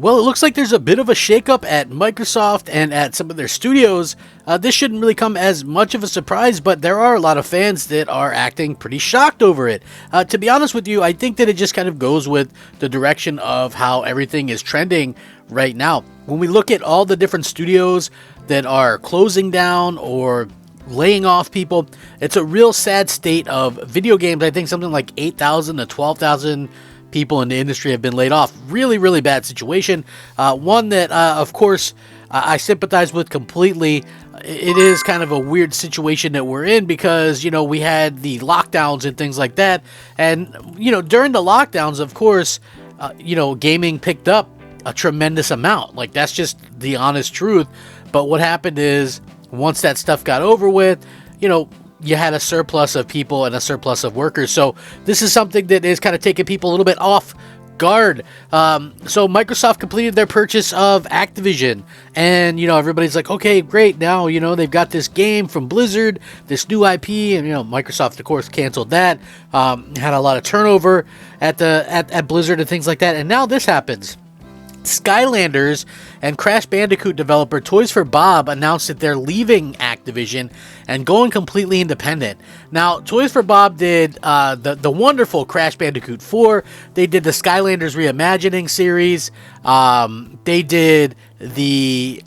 Well, it looks like there's a bit of a shakeup at Microsoft and at some of their studios. This shouldn't really come as much of a surprise, but there are a lot of fans that are acting pretty shocked over it. To be honest with you, I think that it just kind of goes with the direction of how everything is trending right now. When we look at all the different studios that are closing down or laying off people, it's a real sad state of video games. I think something like 8,000 to 12,000 people in the industry have been laid off. Really, really bad situation. One that, of course, I sympathize with completely. It is kind of a weird situation that we're in because, we had the lockdowns and things like that. And, during the lockdowns, of course, gaming picked up a tremendous amount. Like, that's just the honest truth. But what happened is, once that stuff got over with, you had a surplus of people and a surplus of workers. So this is something that is kind of taking people a little bit off guard. So Microsoft completed their purchase of Activision, and everybody's like, okay, great, now they've got this game from Blizzard, this new IP, and Microsoft of course canceled that. Had a lot of turnover at Blizzard and things like that, and now this happens. Skylanders and Crash Bandicoot developer Toys for Bob announced that they're leaving Activision and going completely independent. Now, Toys for Bob did the wonderful Crash Bandicoot 4. They did the Skylanders Reimagining series. They did the,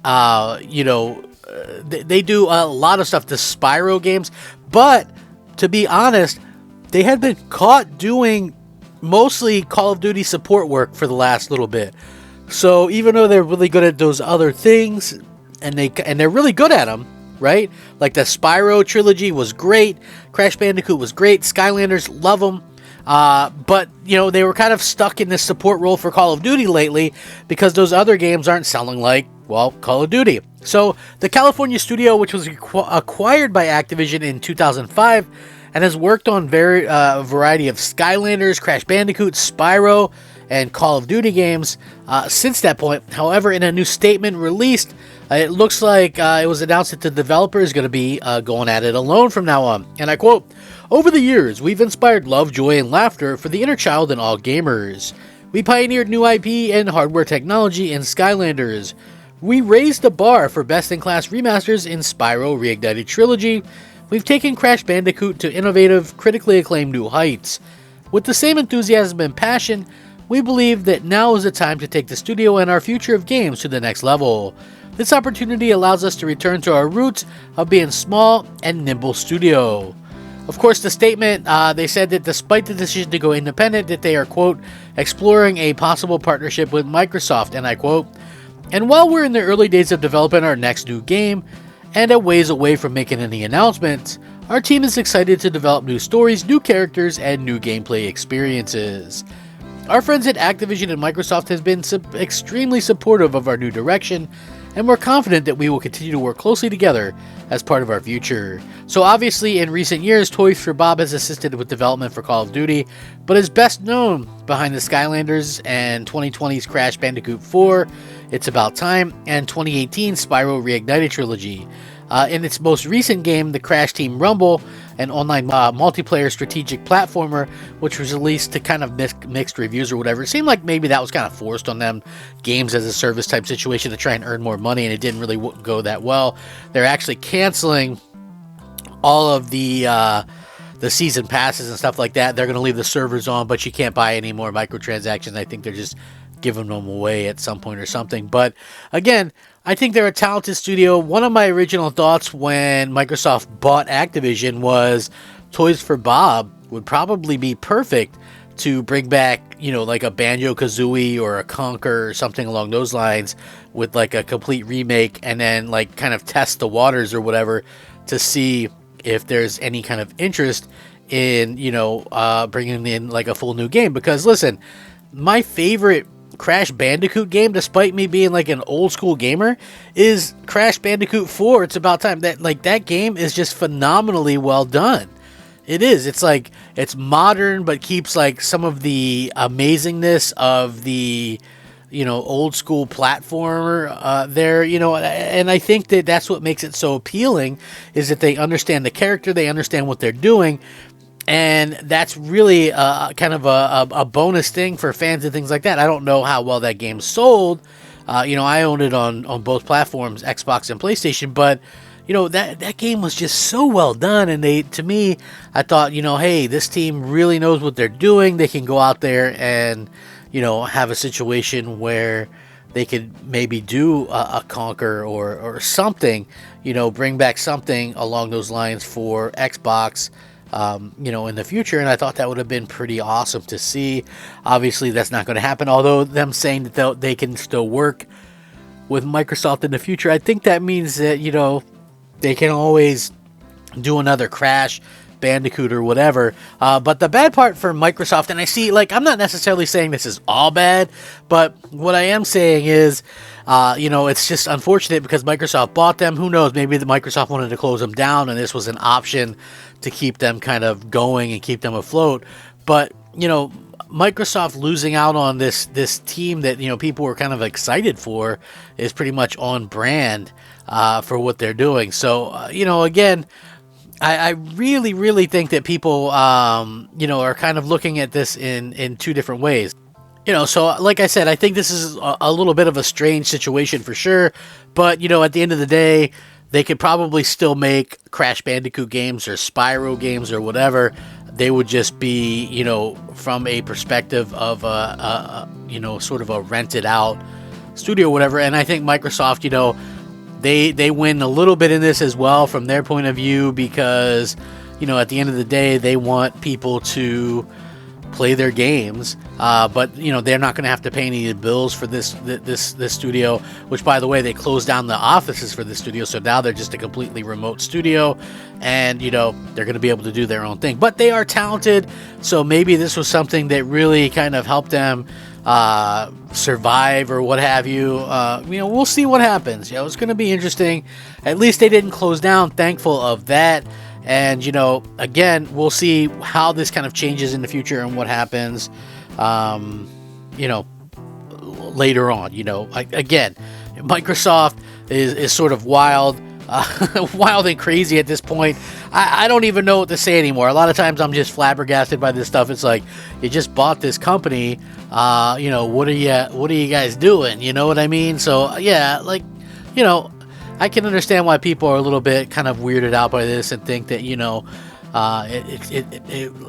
they do a lot of stuff, the Spyro games. But, to be honest, they had been caught doing mostly Call of Duty support work for the last little bit. So even though they're really good at those other things, and they're really good at them, right? Like the Spyro trilogy was great, Crash Bandicoot was great, Skylanders, love them. But they were kind of stuck in this support role for Call of Duty lately because those other games aren't selling like, well, Call of Duty. So the California studio, which was acquired by Activision in 2005, and has worked on a variety of Skylanders, Crash Bandicoot, Spyro, and Call of Duty games since that point. However, in a new statement released, it looks like it was announced that the developer is going to be going at it alone from now on. And I quote, "Over the years, we've inspired love, joy, and laughter for the inner child in all gamers. We pioneered new IP and hardware technology in Skylanders. We raised the bar for best-in-class remasters in Spyro Reignited Trilogy. We've taken Crash Bandicoot to innovative, critically acclaimed new heights. With the same enthusiasm and passion, we believe that now is the time to take the studio and our future of games to the next level. This opportunity allows us to return to our roots of being small and nimble studio." Of course, the statement, they said that despite the decision to go independent, that they are, quote, "exploring a possible partnership with Microsoft," and I quote, "And while we're in the early days of developing our next new game, and a ways away from making any announcements, our team is excited to develop new stories, new characters, and new gameplay experiences. Our friends at Activision and Microsoft has been extremely supportive of our new direction, and we're confident that we will continue to work closely together as part of our future." So obviously, in recent years, Toys for Bob has assisted with development for Call of Duty, but is best known behind the Skylanders and 2020's Crash Bandicoot 4, It's About Time, and 2018 Spyro Reignited Trilogy. In its most recent game, the Crash Team Rumble, an online multiplayer strategic platformer, which was released to kind of mixed reviews or whatever. It seemed like maybe that was kind of forced on them, games as a service type situation to try and earn more money, and it didn't really go that well. They're actually canceling all of the season passes and stuff like that. They're going to leave the servers on, but you can't buy any more microtransactions. I think they're just giving them away at some point or something. But again, I think they're a talented studio. One of my original thoughts when Microsoft bought Activision was Toys for Bob would probably be perfect to bring back, like a Banjo-Kazooie or a Conker or something along those lines with like a complete remake, and then like kind of test the waters or whatever to see if there's any kind of interest in, bringing in like a full new game. Because listen, my favorite Crash Bandicoot game, despite me being like an old school gamer, is Crash Bandicoot 4. It's About Time. That game is just phenomenally well done. It is. It's like, it's modern, but keeps like some of the amazingness of the, old school platformer there, and I think that that's what makes it so appealing, is that they understand the character, they understand what they're doing, And that's really kind of a bonus thing for fans and things like that. I don't know how well that game sold. I own it on both platforms, Xbox and PlayStation, but that game was just so well done. And to me, I thought, hey, this team really knows what they're doing. They can go out there and, have a situation where they could maybe do a Conquer or something, bring back something along those lines for Xbox, in the future. And I thought that would have been pretty awesome to see. Obviously, that's not going to happen. Although them saying that they can still work with Microsoft in the future, I think that means that, they can always do another Crash Bandicoot or whatever. But the bad part for Microsoft, and I see, I'm not necessarily saying this is all bad, but what I am saying is, it's just unfortunate because Microsoft bought them. Who knows? Maybe Microsoft wanted to close them down, and this was an option to keep them kind of going and keep them afloat. But, Microsoft losing out on this team that, people were kind of excited for is pretty much on brand for what they're doing. So, again, I really, really think that people, are kind of looking at this in two different ways. So like I said, I think this is a little bit of a strange situation for sure. But, at the end of the day, they could probably still make Crash Bandicoot games or Spyro games or whatever. They would just be, from a perspective of sort of a rented out studio or whatever. And I think Microsoft, they win a little bit in this as well from their point of view because, at the end of the day, they want people to play their games, but they're not going to have to pay any bills for this studio, which, by the way, they closed down the offices for this studio, so now they're just a completely remote studio, and they're going to be able to do their own thing. But they are talented, so maybe this was something that really kind of helped them survive or what have you. We'll see what happens. It's going to be interesting. At least they didn't close down. Thankful of that. And, again, we'll see how this kind of changes in the future and what happens, later on. Again, Microsoft is sort of wild, wild and crazy at this point. I don't even know what to say anymore. A lot of times I'm just flabbergasted by this stuff. It's like, you just bought this company. What are you guys doing? You know what I mean? So, yeah, I can understand why people are a little bit kind of weirded out by this and think that,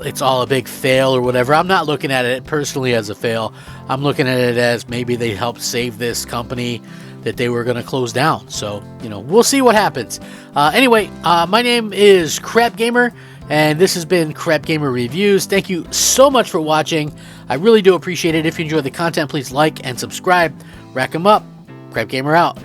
it's all a big fail or whatever. I'm not looking at it personally as a fail. I'm looking at it as maybe they helped save this company that they were going to close down. So, we'll see what happens. Anyway, my name is Crap Gamer, and this has been Crap Gamer Reviews. Thank you so much for watching. I really do appreciate it. If you enjoyed the content, please like and subscribe. Rack 'em up. Crap Gamer out.